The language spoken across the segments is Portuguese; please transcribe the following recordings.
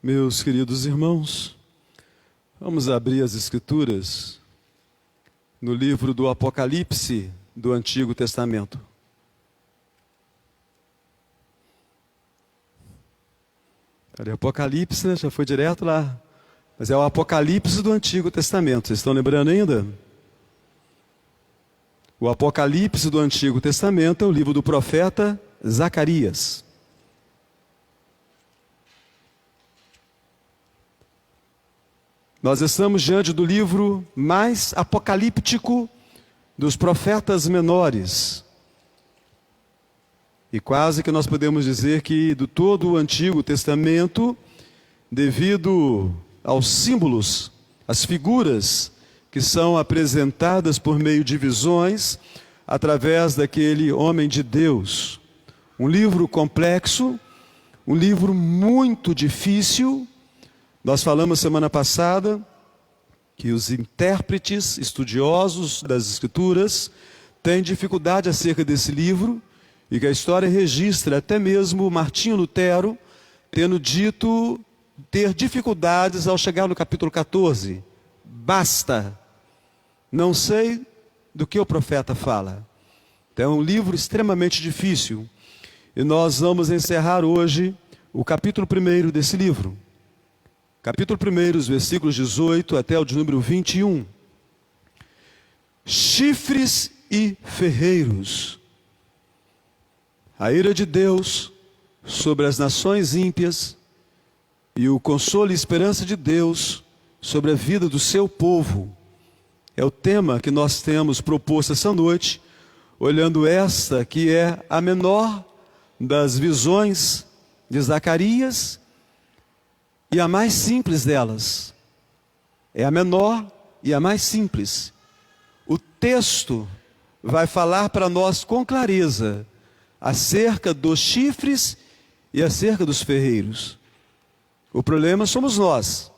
Meus queridos irmãos, vamos abrir as Escrituras no livro do Apocalipse do Antigo Testamento. Olha, Apocalipse, né? Já foi direto lá, mas é o Apocalipse do Antigo Testamento. Vocês estão lembrando ainda? O Apocalipse do Antigo Testamento é o livro do profeta Zacarias. Nós estamos diante do livro mais apocalíptico dos profetas menores. E quase que nós podemos dizer que do todo o Antigo Testamento, devido aos símbolos, às figuras que são apresentadas por meio de visões, através daquele homem de Deus. Um livro complexo, um livro muito difícil. Nós falamos semana passada que os intérpretes estudiosos das Escrituras têm dificuldade acerca desse livro e que a história registra até mesmo Martinho Lutero tendo dito ter dificuldades ao chegar no capítulo 14. Basta, não sei do que o profeta fala. Então é um livro extremamente difícil e nós vamos encerrar hoje o capítulo 1 desse livro. Capítulo 1, os versículos 18 até o de número 21. Chifres e ferreiros. A ira de Deus sobre as nações ímpias e o consolo e esperança de Deus sobre a vida do seu povo. É o tema que nós temos proposto essa noite, olhando esta que é a menor das visões de Zacarias, e a mais simples delas. É a menor e a mais simples. O texto vai falar para nós com clareza acerca dos chifres e acerca dos ferreiros. O problema somos nós,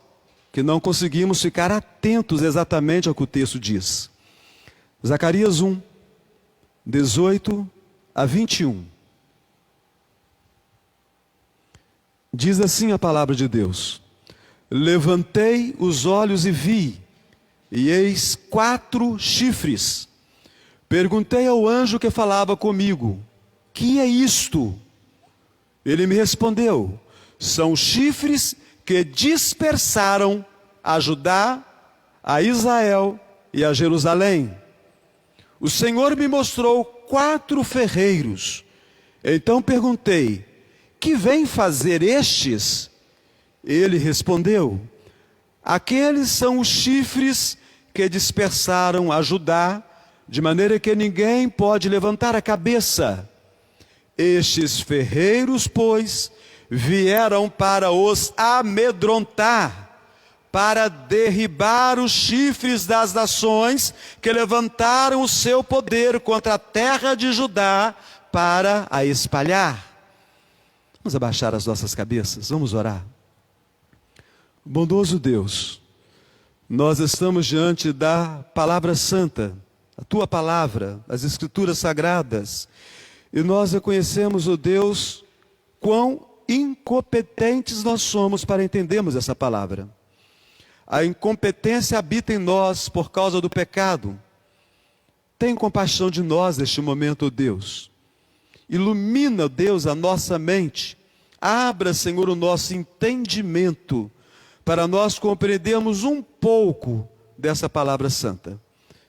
que não conseguimos ficar atentos exatamente ao que o texto diz. Zacarias 1, 18 a 21. Diz assim a palavra de Deus: levantei os olhos e vi, e eis 4 chifres. Perguntei ao anjo que falava comigo: que é isto? Ele me respondeu: são chifres que dispersaram a Judá, a Israel e a Jerusalém. O Senhor me mostrou 4 ferreiros. Então perguntei: que vêm fazer estes? Ele respondeu: aqueles são os chifres que dispersaram a Judá, de maneira que ninguém pode levantar a cabeça. Estes ferreiros, pois, vieram para os amedrontar, para derribar os chifres das nações que levantaram o seu poder contra a terra de Judá, para a espalhar. Vamos abaixar as nossas cabeças, vamos orar. Bondoso Deus, nós estamos diante da palavra santa, a Tua palavra, as Escrituras sagradas, e nós reconhecemos, ó Deus, quão incompetentes nós somos para entendermos essa palavra. A incompetência habita em nós por causa do pecado. Tem compaixão de nós neste momento, ó Deus. Ilumina, Deus, a nossa mente. Abra, Senhor, o nosso entendimento para nós compreendermos um pouco dessa palavra santa.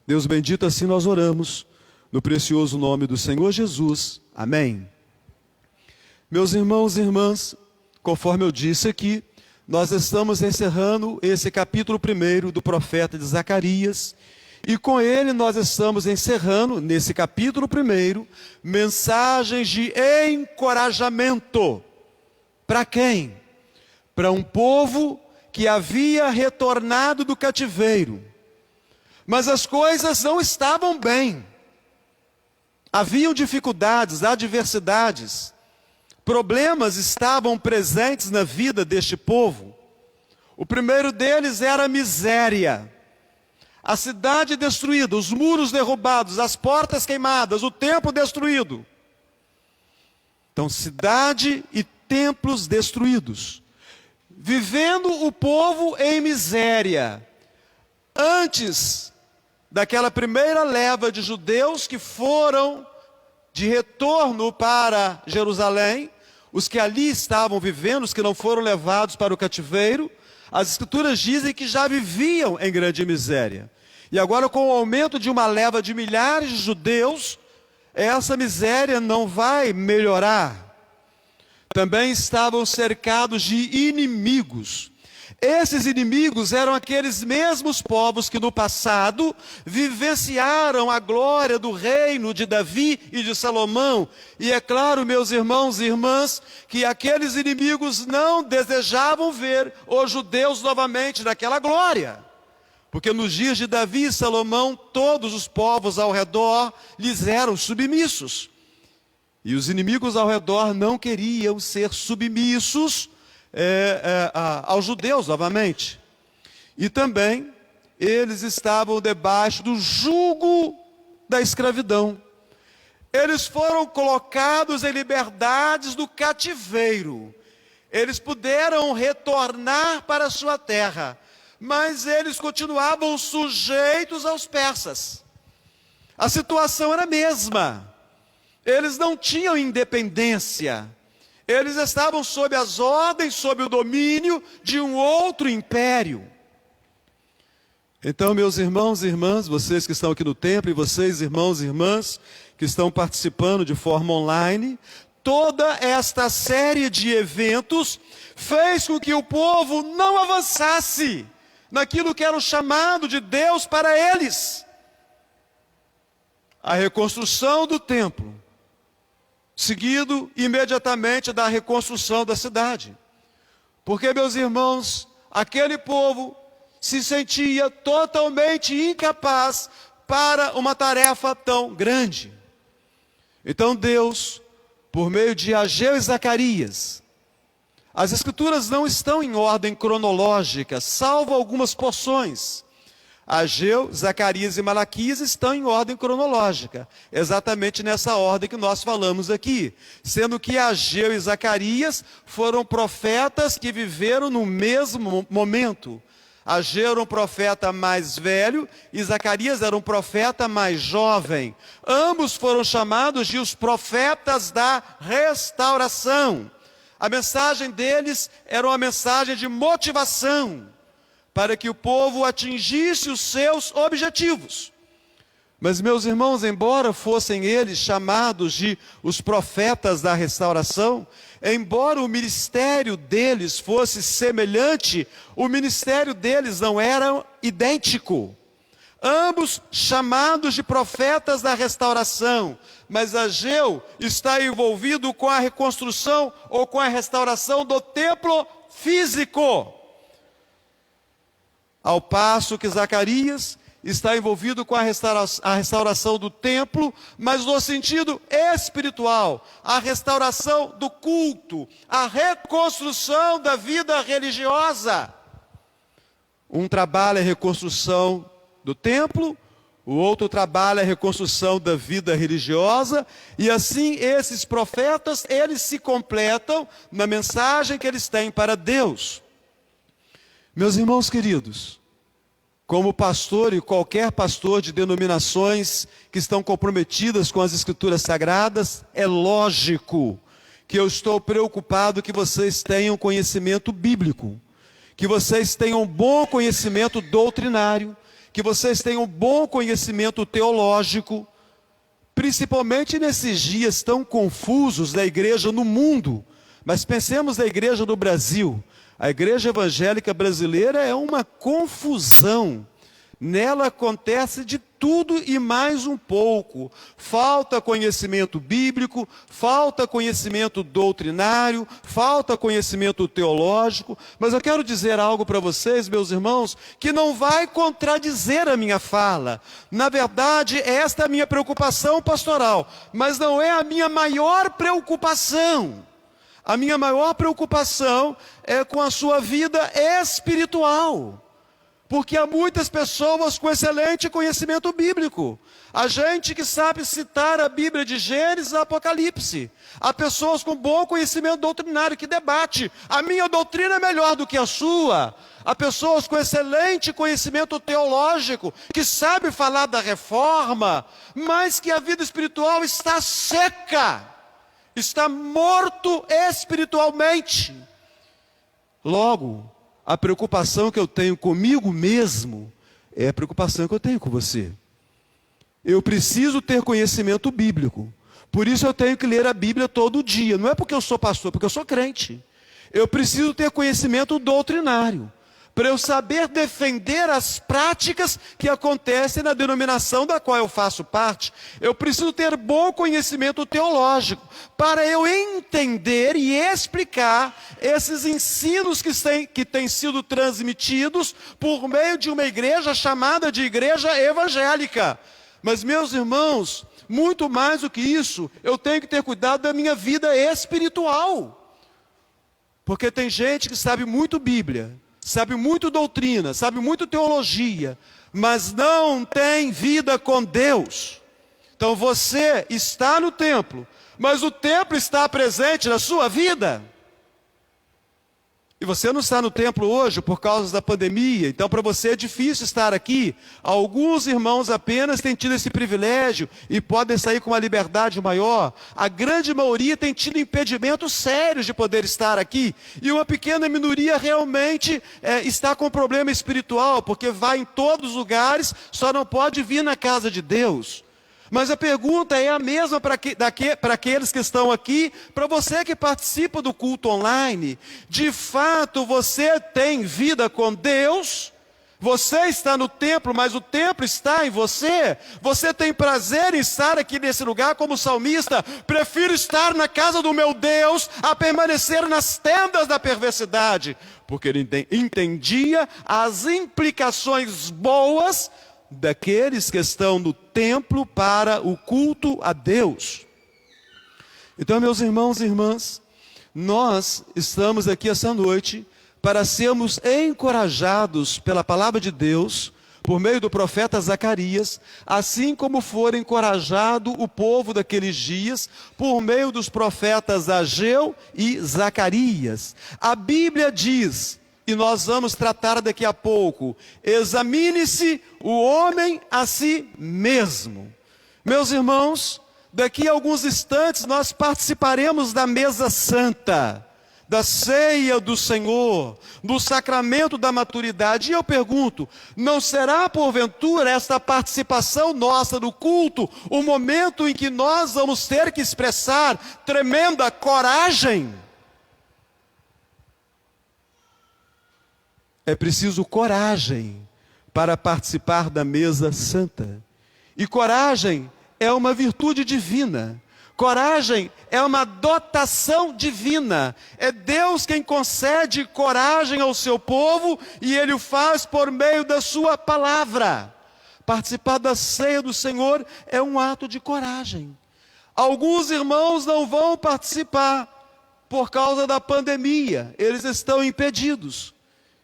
Deus bendito, assim nós oramos, no precioso nome do Senhor Jesus. Amém. Meus irmãos e irmãs, conforme eu disse aqui, nós estamos encerrando esse capítulo 1 do profeta de Zacarias, e com ele nós estamos encerrando, nesse capítulo 1, mensagens de encorajamento. Para quem? Para um povo que havia retornado do cativeiro. Mas as coisas não estavam bem. Haviam dificuldades, adversidades. Problemas estavam presentes na vida deste povo. O primeiro deles era a miséria. A cidade destruída, os muros derrubados, as portas queimadas, o templo destruído. Então, cidade e templos destruídos. vivendo o povo em miséria, antes daquela primeira leva de judeus que foram de retorno para Jerusalém, os que ali estavam vivendo, os que não foram levados para o cativeiro, as Escrituras dizem que já viviam em grande miséria. E agora, com o aumento de uma leva de milhares de judeus, essa miséria não vai melhorar. Também estavam cercados de inimigos. Esses inimigos eram aqueles mesmos povos que no passado vivenciaram a glória do reino de Davi e de Salomão. E é claro, meus irmãos e irmãs, que aqueles inimigos não desejavam ver os judeus novamente naquela glória. Porque nos dias de Davi e Salomão, todos os povos ao redor lhes eram submissos. E os inimigos ao redor não queriam ser submissos aos judeus novamente. E também eles estavam debaixo do jugo da escravidão. Eles foram colocados em liberdades do cativeiro. Eles puderam retornar para a sua terra, mas eles continuavam sujeitos aos persas. A situação era a mesma. Eles não tinham independência. Eles estavam sob as ordens, sob o domínio de um outro império. Então, meus irmãos e irmãs, vocês que estão aqui no templo, e vocês, irmãos e irmãs, que estão participando de forma online, toda esta série de eventos fez com que o povo não avançasse naquilo que era o chamado de Deus para eles. A reconstrução do templo, seguido imediatamente da reconstrução da cidade. Porque, meus irmãos, aquele povo se sentia totalmente incapaz para uma tarefa tão grande. Então Deus, por meio de Ageu e Zacarias, as Escrituras não estão em ordem cronológica, salvo algumas porções. Ageu, Zacarias e Malaquias estão em ordem cronológica, exatamente nessa ordem que nós falamos aqui, sendo que Ageu e Zacarias foram profetas que viveram no mesmo momento. Ageu era um profeta mais velho e Zacarias era um profeta mais jovem. Ambos foram chamados de os profetas da restauração. A mensagem deles era uma mensagem de motivação, para que o povo atingisse os seus objetivos. Mas, meus irmãos, embora fossem eles chamados de os profetas da restauração, embora o ministério deles fosse semelhante, o ministério deles não era idêntico. Ambos chamados de profetas da restauração, mas Ageu está envolvido com a reconstrução ou com a restauração do templo físico, ao passo que Zacarias está envolvido com a restauração do templo, mas no sentido espiritual, a restauração do culto, a reconstrução da vida religiosa. Um trabalha a reconstrução do templo, o outro trabalha a reconstrução da vida religiosa, e assim esses profetas, eles se completam na mensagem que eles têm para Deus. Meus irmãos queridos, como pastor e qualquer pastor de denominações que estão comprometidas com as Escrituras Sagradas, é lógico que eu estou preocupado que vocês tenham conhecimento bíblico, que vocês tenham bom conhecimento doutrinário, que vocês tenham bom conhecimento teológico, principalmente nesses dias tão confusos da igreja no mundo. Mas pensemos na igreja do Brasil. A igreja evangélica brasileira é uma confusão. Nela acontece de tudo e mais um pouco. Falta conhecimento bíblico, falta conhecimento doutrinário, falta conhecimento teológico. Mas eu quero dizer algo para vocês, meus irmãos, que não vai contradizer a minha fala. Na verdade, esta é a minha preocupação pastoral, mas não é a minha maior preocupação. A minha maior preocupação é com a sua vida espiritual. Porque há muitas pessoas com excelente conhecimento bíblico. Há gente que sabe citar a Bíblia de Gênesis a Apocalipse. Há pessoas com bom conhecimento doutrinário que debate. A minha doutrina é melhor do que a sua. Há pessoas com excelente conhecimento teológico que sabe falar da reforma, mas que a vida espiritual está seca. Está morto espiritualmente. Logo, a preocupação que eu tenho comigo mesmo é a preocupação que eu tenho com você. Eu preciso ter conhecimento bíblico. Por isso eu tenho que ler a Bíblia todo dia. Não é porque eu sou pastor, porque eu sou crente. Eu preciso ter conhecimento doutrinário, para eu saber defender as práticas que acontecem na denominação da qual eu faço parte. Eu preciso ter bom conhecimento teológico, para eu entender e explicar esses ensinos que têm sido transmitidos por meio de uma igreja chamada de igreja evangélica. Mas, meus irmãos, muito mais do que isso, eu tenho que ter cuidado da minha vida espiritual. Porque tem gente que sabe muito Bíblia, sabe muito doutrina, sabe muito teologia, mas não tem vida com Deus. Então você está no templo, mas o templo está presente na sua vida. E você não está no templo hoje por causa da pandemia, então para você é difícil estar aqui. Alguns irmãos apenas têm tido esse privilégio e podem sair com uma liberdade maior. A grande maioria tem tido impedimentos sérios de poder estar aqui. E uma pequena minoria realmente está com problema espiritual, porque vai em todos os lugares, só não pode vir na casa de Deus. Mas a pergunta é a mesma para aqueles que estão aqui, para você que participa do culto online. De fato, você tem vida com Deus? Você está no templo, mas o templo está em você? Você tem prazer em estar aqui nesse lugar como salmista? Prefiro estar na casa do meu Deus a permanecer nas tendas da perversidade. Porque ele entendia as implicações boas daqueles que estão no templo para o culto a Deus. Então, meus irmãos e irmãs, nós estamos aqui essa noite para sermos encorajados pela palavra de Deus, por meio do profeta Zacarias, assim como foi encorajado o povo daqueles dias, por meio dos profetas Ageu e Zacarias. A Bíblia diz, e nós vamos tratar daqui a pouco, examine-se o homem a si mesmo. Meus irmãos, daqui a alguns instantes nós participaremos da mesa santa, da ceia do Senhor, do sacramento da maturidade. E eu pergunto, não será porventura esta participação nossa no culto o momento em que nós vamos ter que expressar tremenda coragem? É preciso coragem para participar da mesa santa. E coragem é uma virtude divina. Coragem é uma dotação divina. É Deus quem concede coragem ao seu povo e Ele o faz por meio da sua palavra. Participar da ceia do Senhor é um ato de coragem. Alguns irmãos não vão participar por causa da pandemia. Eles estão impedidos.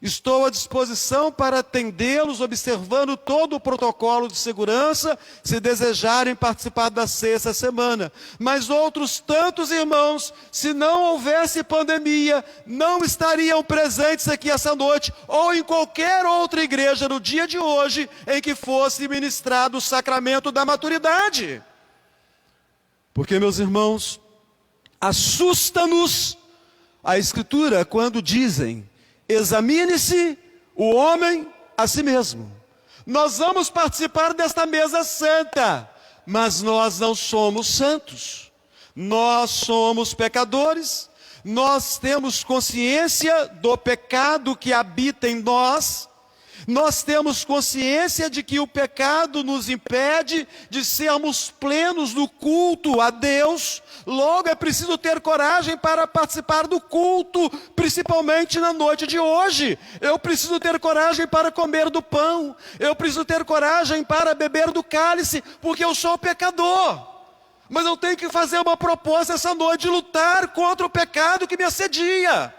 Estou à disposição para atendê-los, observando todo o protocolo de segurança, se desejarem participar da ceia essa semana. Mas outros tantos irmãos, se não houvesse pandemia, não estariam presentes aqui essa noite, ou em qualquer outra igreja no dia de hoje, em que fosse ministrado o sacramento da maturidade. Porque, meus irmãos, assusta-nos a Escritura quando dizem: examine-se o homem a si mesmo. Nós vamos participar desta mesa santa, mas nós não somos santos. Nós somos pecadores, nós temos consciência do pecado que habita em nós, nós temos consciência de que o pecado nos impede de sermos plenos no culto a Deus. Logo é preciso ter coragem para participar do culto, principalmente na noite de hoje. Eu preciso ter coragem para comer do pão, eu preciso ter coragem para beber do cálice, porque eu sou pecador. Mas eu tenho que fazer uma proposta essa noite de lutar contra o pecado que me assedia.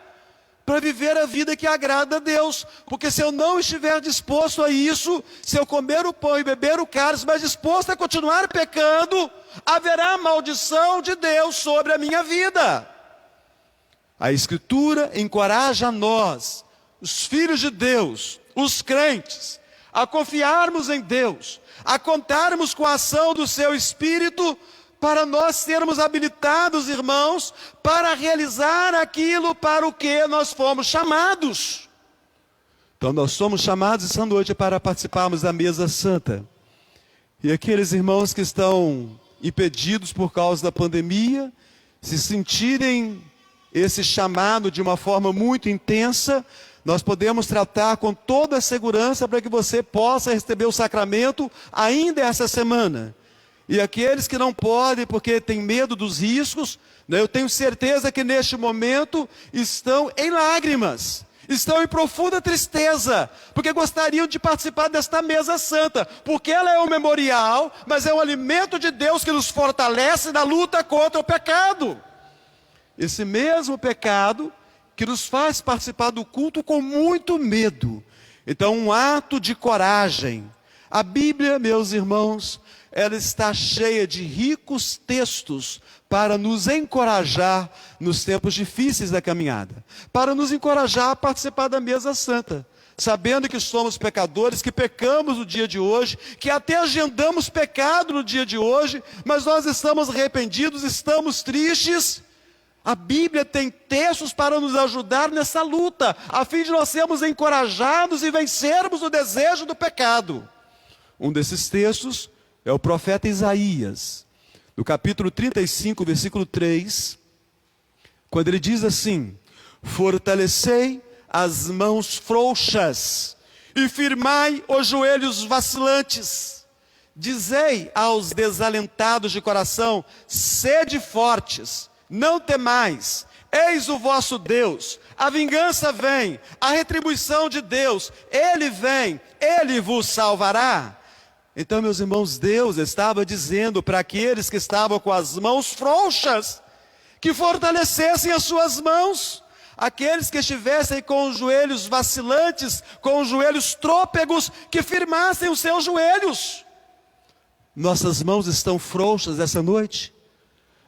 para viver a vida que agrada a Deus, porque se eu não estiver disposto a isso, se eu comer o pão e beber o cálice, mas disposto a continuar pecando, haverá maldição de Deus sobre a minha vida. A Escritura encoraja a nós, os filhos de Deus, os crentes, a confiarmos em Deus, a contarmos com a ação do seu Espírito, para nós sermos habilitados, irmãos, para realizar aquilo para o que nós fomos chamados. Então nós somos chamados essa noite para participarmos da mesa santa. E aqueles irmãos que estão impedidos por causa da pandemia, se sentirem esse chamado de uma forma muito intensa, nós podemos tratar com toda a segurança para que você possa receber o sacramento ainda essa semana. E aqueles que não podem porque têm medo dos riscos, né, eu tenho certeza que neste momento estão em lágrimas, estão em profunda tristeza, porque gostariam de participar desta mesa santa, porque ela é um memorial, mas é um alimento de Deus que nos fortalece na luta contra o pecado. Esse mesmo pecado que nos faz participar do culto com muito medo. Então, um ato de coragem. A Bíblia, meus irmãos, ela está cheia de ricos textos para nos encorajar nos tempos difíceis da caminhada, para nos encorajar a participar da mesa santa, sabendo que somos pecadores, que pecamos no dia de hoje, que até agendamos pecado no dia de hoje, mas nós estamos arrependidos, estamos tristes. A Bíblia tem textos para nos ajudar nessa luta, a fim de nós sermos encorajados e vencermos o desejo do pecado. Um desses textos é o profeta Isaías, no capítulo 35, versículo 3, quando ele diz assim: fortalecei as mãos frouxas e firmai os joelhos vacilantes. Dizei aos desalentados de coração: sede fortes, não temais, eis o vosso Deus, a vingança vem, a retribuição de Deus, Ele vem, Ele vos salvará. Então, meus irmãos, Deus estava dizendo para aqueles que estavam com as mãos frouxas, que fortalecessem as suas mãos, aqueles que estivessem com os joelhos vacilantes, com os joelhos trôpegos, que firmassem os seus joelhos. Nossas mãos estão frouxas essa noite?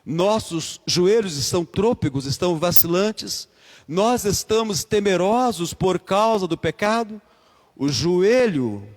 Nossos joelhos estão trôpegos, estão vacilantes? Nós estamos temerosos por causa do pecado? O joelho,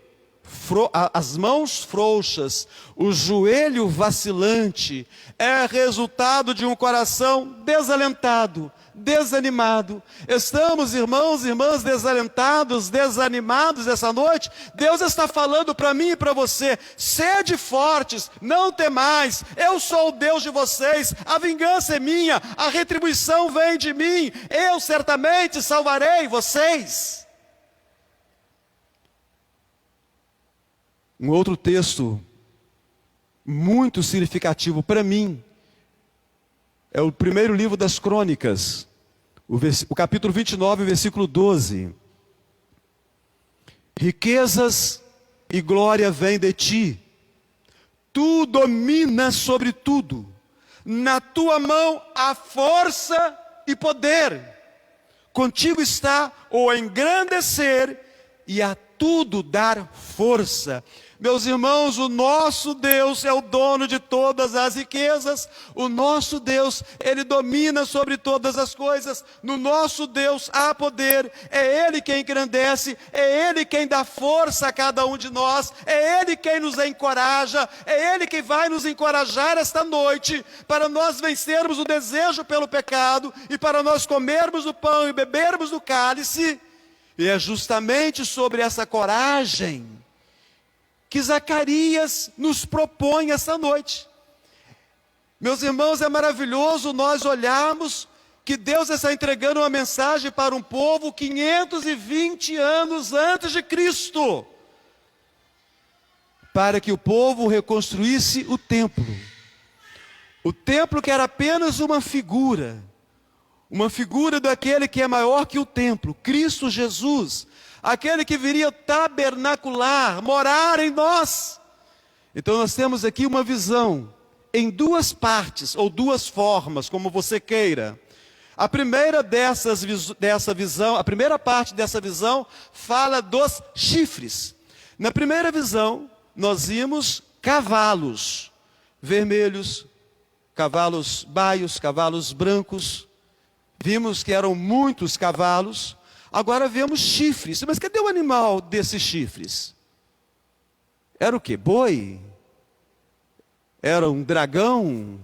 as mãos frouxas, o joelho vacilante é resultado de um coração desalentado, desanimado. Estamos, irmãos e irmãs, desalentados, desanimados essa noite. Deus está falando para mim e para você: sede fortes, não temais, eu sou o Deus de vocês, a vingança é minha, a retribuição vem de mim, eu certamente salvarei vocês. Um outro texto muito significativo para mim é o primeiro livro das Crônicas, o capítulo 29, versículo 12. Riquezas e glória vêm de ti, tu dominas sobre tudo, na tua mão há força e poder, contigo está o engrandecer e a tudo dar força. Meus irmãos, o nosso Deus é o dono de todas as riquezas, o nosso Deus, Ele domina sobre todas as coisas, no nosso Deus há poder, é Ele quem engrandece, é Ele quem dá força a cada um de nós, é Ele quem nos encoraja, é Ele quem vai nos encorajar esta noite, para nós vencermos o desejo pelo pecado, e para nós comermos o pão e bebermos do cálice. E é justamente sobre essa coragem que Zacarias nos propõe essa noite. Meus irmãos, é maravilhoso nós olharmos que Deus está entregando uma mensagem para um povo 520 anos antes de Cristo, para que o povo reconstruísse o templo. O templo que era apenas uma figura daquele que é maior que o templo, Cristo Jesus, aquele que viria tabernacular, morar em nós. Então nós temos aqui uma visão em duas partes, ou duas formas, como você queira. A primeira dessa visão, a primeira parte dessa visão fala dos chifres. Na primeira visão, nós vimos cavalos vermelhos, cavalos baios, cavalos brancos. Vimos que eram muitos cavalos. Agora vemos chifres. Mas cadê o animal desses chifres? Era o quê? Boi? Era um dragão?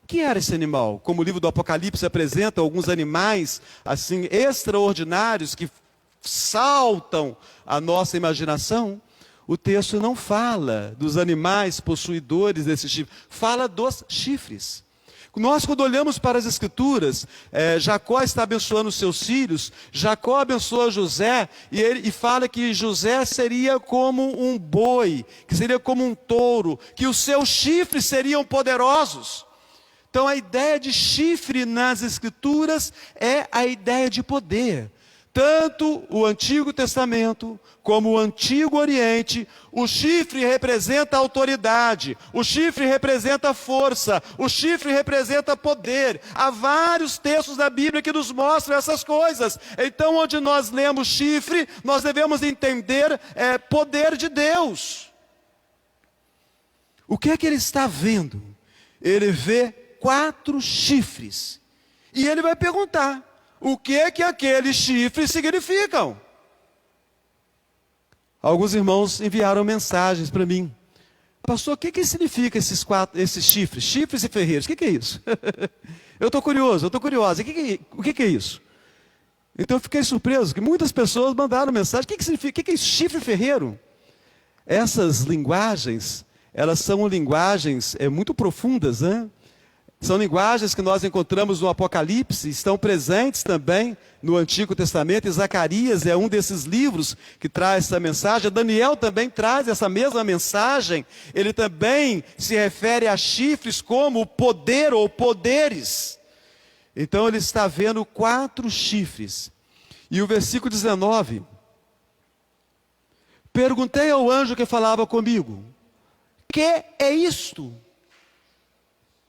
O que era esse animal? Como o livro do Apocalipse apresenta alguns animais assim extraordinários que saltam a nossa imaginação, o texto não fala dos animais possuidores desses chifres, fala dos chifres. Nós, quando olhamos para as Escrituras, Jacó está abençoando os seus filhos, Jacó abençoa José, e fala que José seria como um boi, que seria como um touro, que os seus chifres seriam poderosos. Então a ideia de chifre nas Escrituras é a ideia de poder. Tanto o Antigo Testamento como o Antigo Oriente, o chifre representa autoridade, o chifre representa força, o chifre representa poder. Há vários textos da Bíblia que nos mostram essas coisas. Então, onde nós lemos chifre, nós devemos entender poder de Deus. O que é que ele está vendo? Ele vê 4 chifres. E ele vai perguntar: o que é que aqueles chifres significam? Alguns irmãos enviaram mensagens para mim. Pastor, o que significa esses chifres? Chifres e ferreiros, o que é isso? Eu estou curioso, eu estou curiosa. O que é isso? Então eu fiquei surpreso que muitas pessoas mandaram mensagem. O que significa? O que é isso? Chifre e ferreiro? Essas linguagens, elas são linguagens muito profundas, né? São linguagens que nós encontramos no Apocalipse, estão presentes também no Antigo Testamento, e Zacarias é um desses livros que traz essa mensagem. Daniel também traz essa mesma mensagem, ele também se refere a chifres como poder ou poderes. Então ele está vendo 4 chifres. E o versículo 19, perguntei ao anjo que falava comigo: que é isto?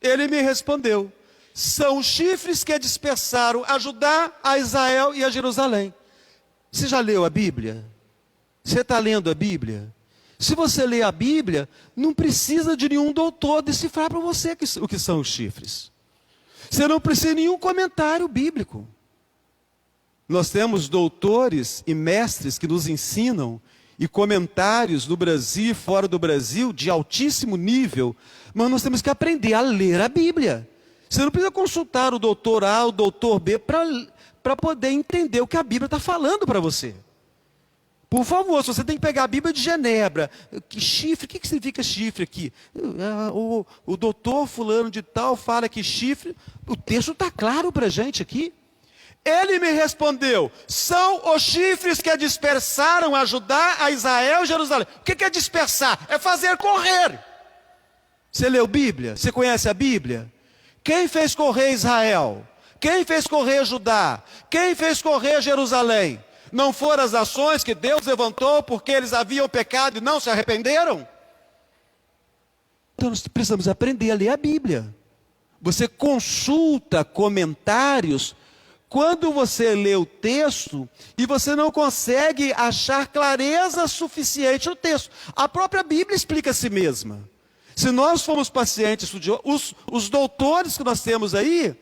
Ele me respondeu: são chifres que dispersaram a Judá, a Israel e a Jerusalém. Você já leu a Bíblia? Você está lendo a Bíblia? Se você lê a Bíblia, não precisa de nenhum doutor decifrar para você o que são os chifres. Você não precisa de nenhum comentário bíblico. Nós temos doutores e mestres que nos ensinam, e comentários no Brasil e fora do Brasil de altíssimo nível, mas nós temos que aprender a ler a Bíblia. Você não precisa consultar o doutor A, o doutor B, para poder entender o que a Bíblia está falando para você. Por favor, se você tem que pegar a Bíblia de Genebra, que chifre, o que significa chifre aqui? O doutor fulano de tal fala que chifre, o texto está claro para a gente aqui. Ele me respondeu: são os chifres que dispersaram a Judá, a Israel e Jerusalém. O que é dispersar? É fazer correr. Você leu Bíblia? Você conhece a Bíblia? Quem fez correr Israel? Quem fez correr Judá? Quem fez correr Jerusalém? Não foram as nações que Deus levantou porque eles haviam pecado e não se arrependeram? Então nós precisamos aprender a ler a Bíblia. Você consulta comentários quando você lê o texto e você não consegue achar clareza suficiente no texto. A própria Bíblia explica a si mesma. Se nós formos pacientes, estudiosos, os doutores que nós temos aí,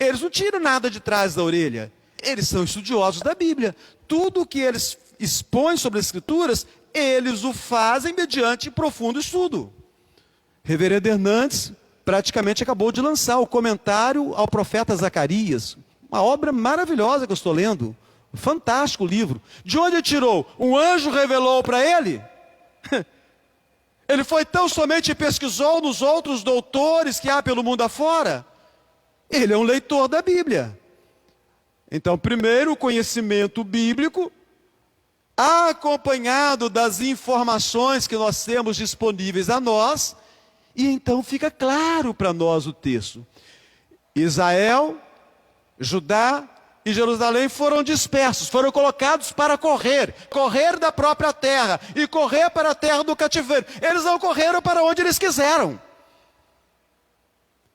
eles não tiram nada de trás da orelha. Eles são estudiosos da Bíblia. Tudo o que eles expõem sobre as Escrituras, eles o fazem mediante profundo estudo. Reverendo Hernandes praticamente acabou de lançar o comentário ao profeta Zacarias. Uma obra maravilhosa que eu estou lendo. Fantástico livro. De onde ele tirou? Um anjo revelou para ele? Ele foi tão somente e pesquisou nos outros doutores que há pelo mundo afora? Ele é um leitor da Bíblia. Então, primeiro, o conhecimento bíblico, acompanhado das informações que nós temos disponíveis a nós, e então fica claro para nós o texto. Israel, Judá e Jerusalém foram dispersos, foram colocados para correr da própria terra e correr para a terra do cativeiro. Eles não correram para onde eles quiseram.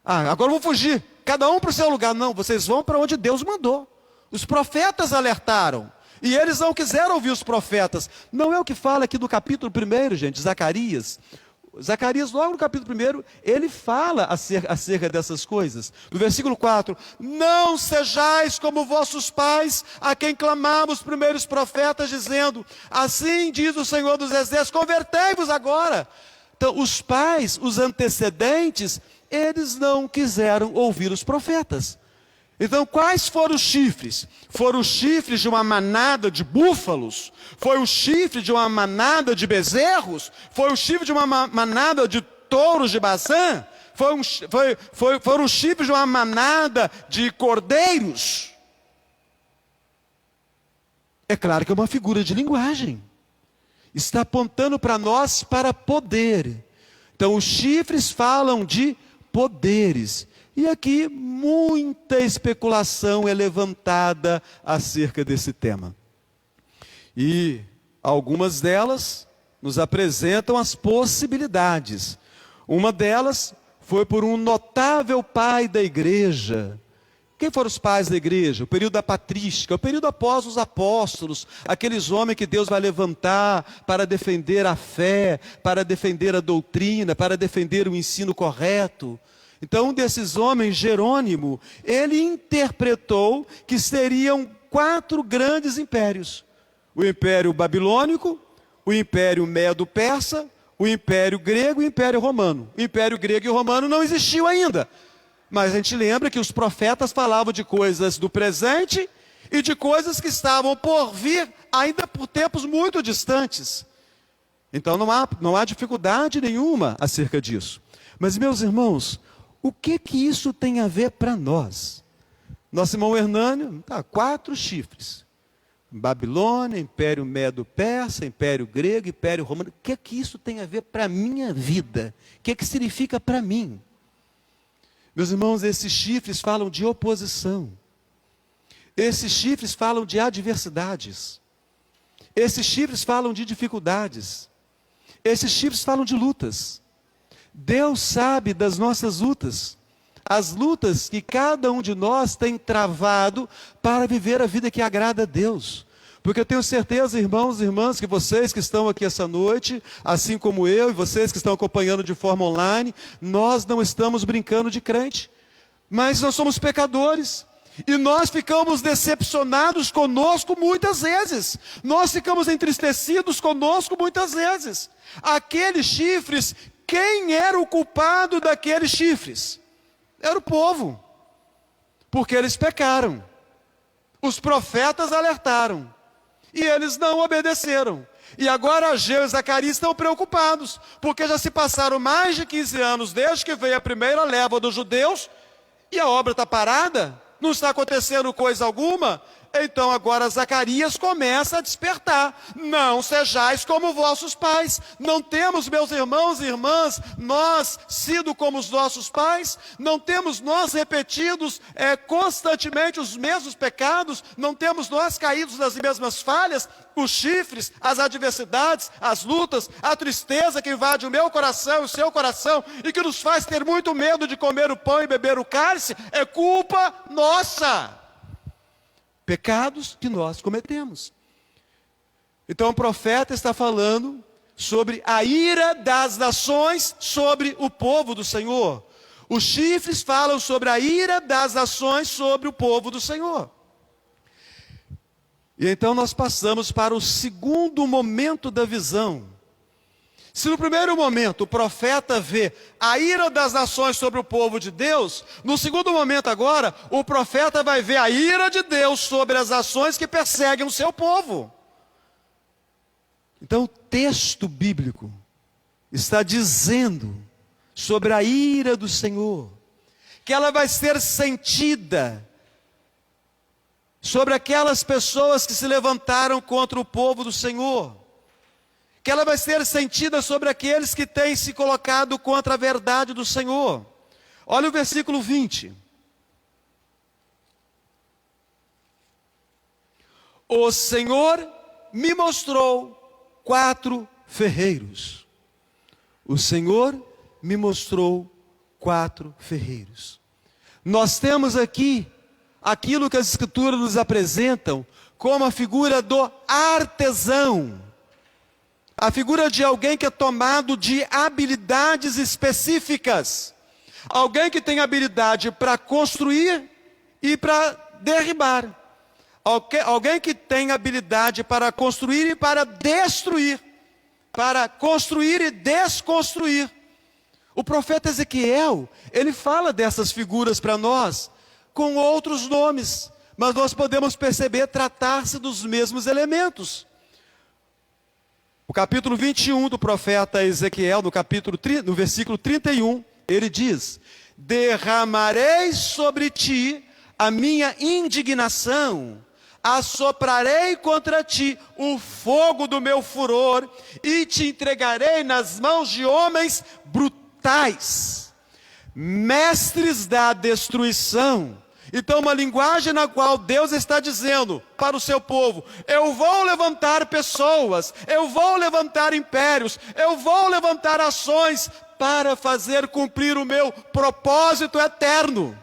Agora eu vou fugir. cada um para o seu lugar. Não, vocês vão para onde Deus mandou. Os profetas alertaram. E eles não quiseram ouvir os profetas. Não é o que fala aqui no capítulo 1, gente, Zacarias. Zacarias, logo no capítulo 1, ele fala acerca dessas coisas. No versículo 4, não sejais como vossos pais, a quem clamavam os primeiros profetas, dizendo, assim diz o Senhor dos Exércitos, convertei-vos agora. Então, os pais, os antecedentes, eles não quiseram ouvir os profetas. Então, quais foram os chifres? Foram os chifres de uma manada de búfalos? Foi o chifre de uma manada de bezerros? Foi o chifre de uma manada de touros de Bazã? Foram os chifres de uma manada de cordeiros? É claro que é uma figura de linguagem. Está apontando para nós para poder. Então, os chifres falam de poderes. E aqui muita especulação é levantada acerca desse tema. E algumas delas nos apresentam as possibilidades. Uma delas foi por um notável pai da igreja. Quem foram os pais da igreja? O período da patrística, o período após os apóstolos, aqueles homens que Deus vai levantar para defender a fé, para defender a doutrina, para defender o ensino correto. Então, um desses homens, Jerônimo, ele interpretou que seriam 4 grandes impérios. O Império Babilônico, o Império Medo-Persa, o Império Grego e o Império Romano. O Império Grego e o Romano não existiu ainda. Mas a gente lembra que os profetas falavam de coisas do presente e de coisas que estavam por vir ainda por tempos muito distantes. Então, não há dificuldade nenhuma acerca disso. Mas, meus irmãos, o que isso tem a ver para nós? Nosso irmão Hernânio, 4 chifres. Babilônia, Império Medo-Persa, Império Grego, Império Romano. O que isso tem a ver para a minha vida? O que significa para mim? Meus irmãos, esses chifres falam de oposição. Esses chifres falam de adversidades. Esses chifres falam de dificuldades. Esses chifres falam de lutas. Deus sabe das nossas lutas, as lutas que cada um de nós tem travado para viver a vida que agrada a Deus. Porque eu tenho certeza, irmãos e irmãs, que vocês que estão aqui essa noite, assim como eu e vocês que estão acompanhando de forma online, nós não estamos brincando de crente, mas nós somos pecadores. E nós ficamos decepcionados conosco muitas vezes. Nós ficamos entristecidos conosco muitas vezes. Aqueles chifres, quem era o culpado daqueles chifres? Era o povo, porque eles pecaram. Os profetas alertaram, e eles não obedeceram. E agora Ageu e Zacarias estão preocupados, porque já se passaram mais de 15 anos desde que veio a primeira leva dos judeus, e a obra está parada, não está acontecendo coisa alguma. Então agora Zacarias começa a despertar. Não sejais como vossos pais. Não temos, meus irmãos e irmãs, nós sido como os nossos pais? Não temos nós repetidos constantemente os mesmos pecados? Não temos nós caídos nas mesmas falhas? Os chifres, as adversidades, as lutas, a tristeza que invade o meu coração e o seu coração e que nos faz ter muito medo de comer o pão e beber o cálice, é culpa nossa. Pecados que nós cometemos. Então o profeta está falando sobre a ira das nações sobre o povo do Senhor. Os chifres falam sobre a ira das nações sobre o povo do Senhor. E então nós passamos para o segundo momento da visão. Se no primeiro momento o profeta vê a ira das nações sobre o povo de Deus, no segundo momento agora, o profeta vai ver a ira de Deus sobre as nações que perseguem o seu povo. Então o texto bíblico está dizendo sobre a ira do Senhor, que ela vai ser sentida sobre aquelas pessoas que se levantaram contra o povo do Senhor, que ela vai ser sentida sobre aqueles que têm se colocado contra a verdade do Senhor. Olha o versículo 20. O Senhor me mostrou 4 ferreiros. O Senhor me mostrou 4 ferreiros. Nós temos aqui aquilo que as Escrituras nos apresentam como a figura do artesão. A figura de alguém que é tomado de habilidades específicas. Alguém que tem habilidade para construir e para derribar. Alguém que tem habilidade para construir e para destruir. Para construir e desconstruir. O profeta Ezequiel, ele fala dessas figuras para nós com outros nomes, mas nós podemos perceber tratar-se dos mesmos elementos. O capítulo 21 do profeta Ezequiel, no versículo 31, ele diz: derramarei sobre ti a minha indignação, assoprarei contra ti o fogo do meu furor e te entregarei nas mãos de homens brutais, mestres da destruição. Então, uma linguagem na qual Deus está dizendo para o seu povo: eu vou levantar pessoas, eu vou levantar impérios, eu vou levantar ações para fazer cumprir o meu propósito eterno.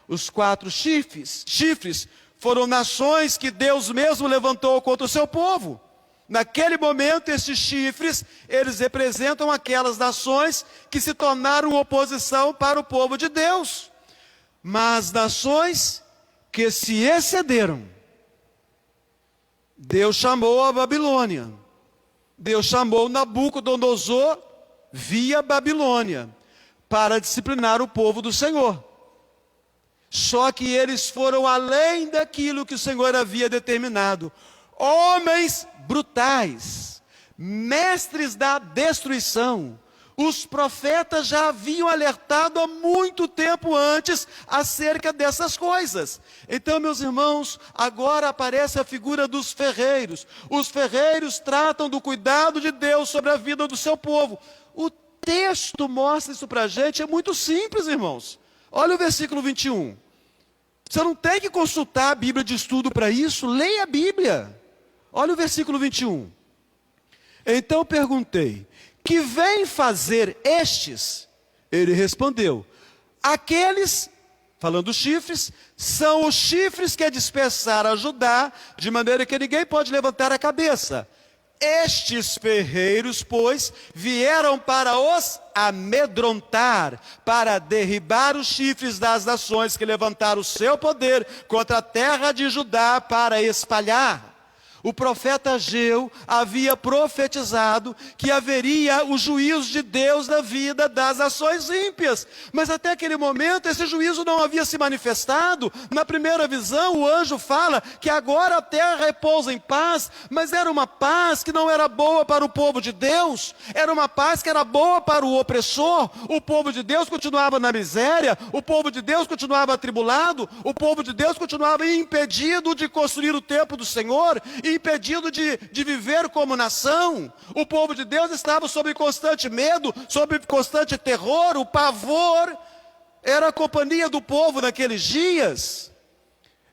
Os 4 chifres foram nações que Deus mesmo levantou contra o seu povo. Naquele momento, esses chifres, eles representam aquelas nações que se tornaram oposição para o povo de Deus. Mas nações que se excederam, Deus chamou a Babilônia. Deus chamou Nabucodonosor via Babilônia para disciplinar o povo do Senhor. Só que eles foram além daquilo que o Senhor havia determinado. Homens brutais, mestres da destruição. Os profetas já haviam alertado há muito tempo antes acerca dessas coisas. Então, meus irmãos, agora aparece a figura dos ferreiros. Os ferreiros tratam do cuidado de Deus sobre a vida do seu povo. O texto mostra isso para a gente, é muito simples, irmãos. Olha o versículo 21. Você não tem que consultar a Bíblia de estudo para isso, leia a Bíblia. Olha o versículo 21. Então perguntei: que vem fazer estes? Ele respondeu: aqueles, falando dos chifres, são os chifres que dispersaram a Judá, de maneira que ninguém pode levantar a cabeça. Estes ferreiros, pois, vieram para os amedrontar, para derribar os chifres das nações que levantaram o seu poder contra a terra de Judá para espalhar. O profeta Ageu havia profetizado que haveria o juízo de Deus na vida das nações ímpias. Mas até aquele momento esse juízo não havia se manifestado. Na primeira visão o anjo fala que agora a terra repousa em paz, mas era uma paz que não era boa para o povo de Deus. Era uma paz que era boa para o opressor. O povo de Deus continuava na miséria, o povo de Deus continuava atribulado, o povo de Deus continuava impedido de construir o templo do Senhor, impedido de viver como nação. O povo de Deus estava sob constante medo, sob constante terror. O pavor era a companhia do povo naqueles dias.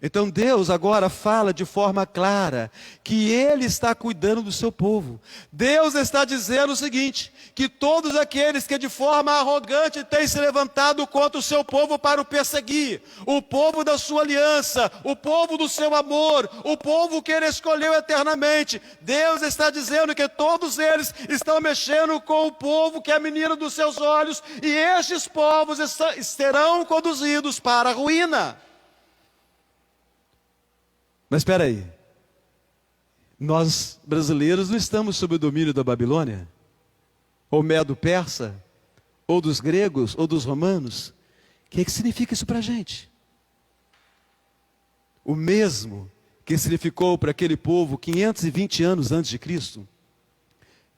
Então Deus agora fala de forma clara que Ele está cuidando do seu povo. Deus está dizendo o seguinte: que todos aqueles que de forma arrogante têm se levantado contra o seu povo para o perseguir, o povo da sua aliança, o povo do seu amor, o povo que Ele escolheu eternamente, Deus está dizendo que todos eles estão mexendo com o povo que é a menina dos seus olhos, e estes povos serão conduzidos para a ruína. Mas espera aí, nós brasileiros não estamos sob o domínio da Babilônia, ou Medo-Persa, ou dos gregos, ou dos romanos. O que significa isso para a gente? O mesmo que significou para aquele povo 520 anos antes de Cristo.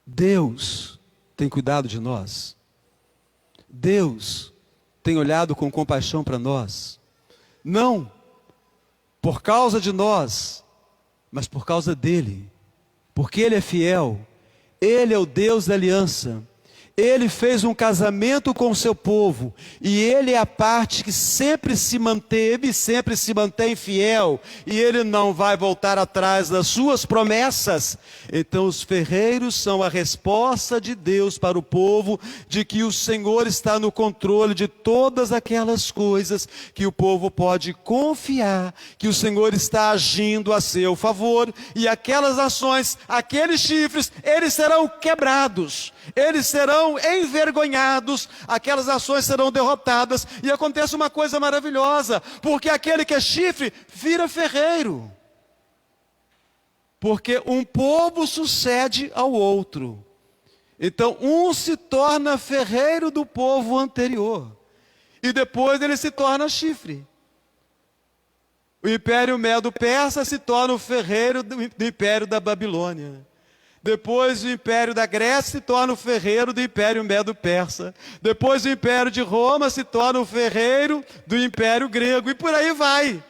Deus tem cuidado de nós. Deus tem olhado com compaixão para nós. Não por causa de nós, mas por causa dele. Porque ele é fiel. Ele é o Deus da aliança. Ele fez um casamento com o seu povo, e ele é a parte que sempre se manteve, sempre se mantém fiel, e ele não vai voltar atrás das suas promessas. Então os ferreiros são a resposta de Deus para o povo, de que o Senhor está no controle de todas aquelas coisas, que o povo pode confiar, que o Senhor está agindo a seu favor, e aquelas ações, aqueles chifres, eles serão quebrados, eles serão envergonhados, aquelas ações serão derrotadas, e acontece uma coisa maravilhosa, porque aquele que é chifre vira ferreiro, porque um povo sucede ao outro, então um se torna ferreiro do povo anterior, e depois ele se torna chifre. O Império Medo-Persa se torna o ferreiro do Império da Babilônia. Depois o Império da Grécia se torna o ferreiro do Império Medo-Persa. Depois o Império de Roma se torna o ferreiro do Império Grego. E por aí vai.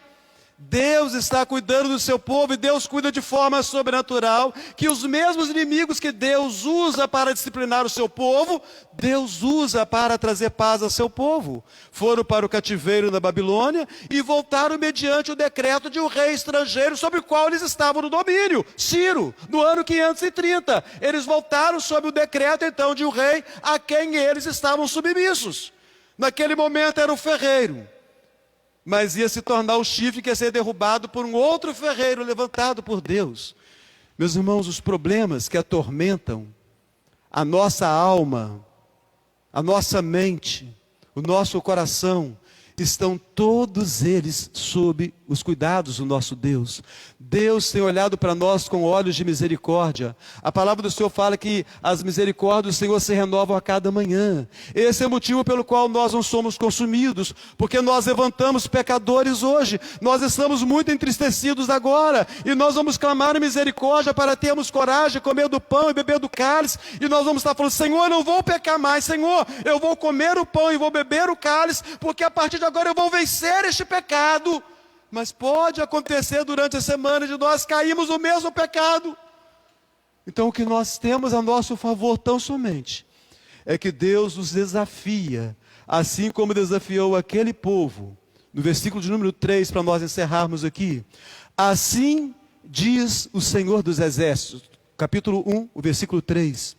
Deus está cuidando do seu povo, e Deus cuida de forma sobrenatural, que os mesmos inimigos que Deus usa para disciplinar o seu povo, Deus usa para trazer paz ao seu povo. Foram para o cativeiro na Babilônia e voltaram mediante o decreto de um rei estrangeiro sobre o qual eles estavam no domínio, Ciro, no ano 530. Eles voltaram sob o decreto então de um rei a quem eles estavam submissos. Naquele momento era o ferreiro, mas ia se tornar o chifre que ia ser derrubado por um outro ferreiro levantado por Deus. Meus irmãos, os problemas que atormentam a nossa alma, a nossa mente, o nosso coração, estão todos eles sob os cuidados do nosso Deus. Deus tem olhado para nós com olhos de misericórdia. A palavra do Senhor fala que as misericórdias do Senhor se renovam a cada manhã. Esse é o motivo pelo qual nós não somos consumidos, porque nós levantamos pecadores hoje, nós estamos muito entristecidos agora, e nós vamos clamar a misericórdia para termos coragem de comer do pão e beber do cálice, e nós vamos estar falando: Senhor, eu não vou pecar mais, Senhor, eu vou comer o pão e vou beber o cálice, porque a partir de agora eu vou vencer este pecado. Mas pode acontecer durante a semana de nós cairmos no mesmo pecado. Então o que nós temos a nosso favor tão somente é que Deus nos desafia, assim como desafiou aquele povo. No versículo de número 3, para nós encerrarmos aqui: assim diz o Senhor dos Exércitos, capítulo 1, o versículo 3.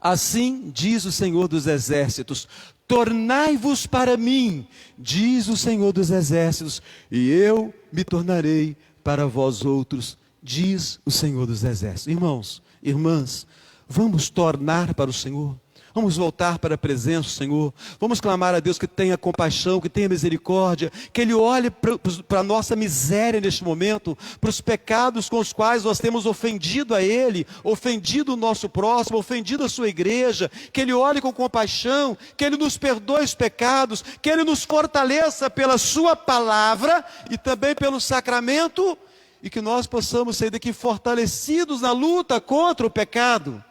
Assim diz o Senhor dos Exércitos: tornai-vos para mim, diz o Senhor dos Exércitos, e eu me tornarei para vós outros, diz o Senhor dos Exércitos. Irmãos, irmãs, vamos tornar para o Senhor. Vamos voltar para a presença do Senhor. Vamos clamar a Deus que tenha compaixão, que tenha misericórdia, que Ele olhe para a nossa miséria neste momento, para os pecados com os quais nós temos ofendido a Ele, ofendido o nosso próximo, ofendido a sua igreja, que Ele olhe com compaixão, que Ele nos perdoe os pecados, que Ele nos fortaleça pela sua palavra e também pelo sacramento, e que nós possamos sair daqui fortalecidos na luta contra o pecado.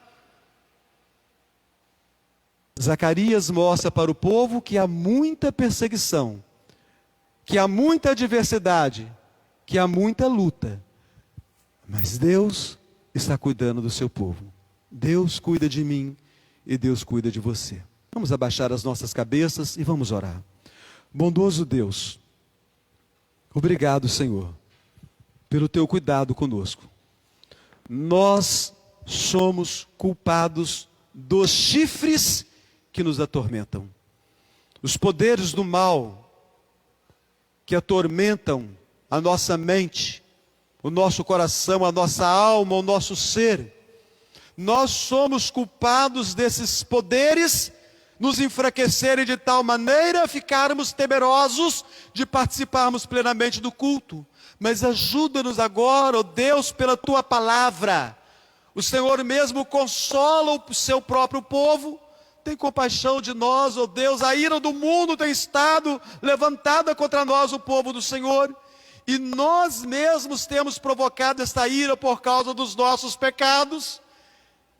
Zacarias mostra para o povo que há muita perseguição, que há muita adversidade, que há muita luta, mas Deus está cuidando do seu povo. Deus cuida de mim e Deus cuida de você. Vamos abaixar as nossas cabeças e vamos orar. Bondoso Deus, obrigado, Senhor, pelo teu cuidado conosco. Nós somos culpados dos chifres que nos atormentam. Os poderes do mal que atormentam a nossa mente, o nosso coração, a nossa alma, o nosso ser. Nós somos culpados desses poderes nos enfraquecerem de tal maneira, ficarmos temerosos de participarmos plenamente do culto. Mas ajuda-nos agora, ó Deus, pela tua palavra. O Senhor mesmo consola o seu próprio povo. Tem compaixão de nós, ó Deus. A ira do mundo tem estado levantada contra nós, o povo do Senhor, e nós mesmos temos provocado esta ira por causa dos nossos pecados.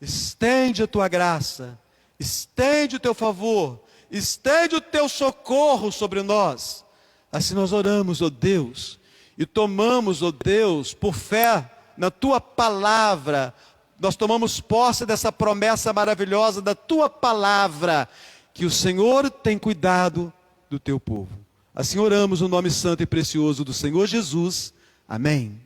Estende a tua graça, estende o teu favor, estende o teu socorro sobre nós. Assim nós oramos, ó Deus, e tomamos, ó Deus, por fé na tua palavra, nós tomamos posse dessa promessa maravilhosa da tua palavra, que o Senhor tem cuidado do teu povo. Assim oramos no nome santo e precioso do Senhor Jesus. Amém.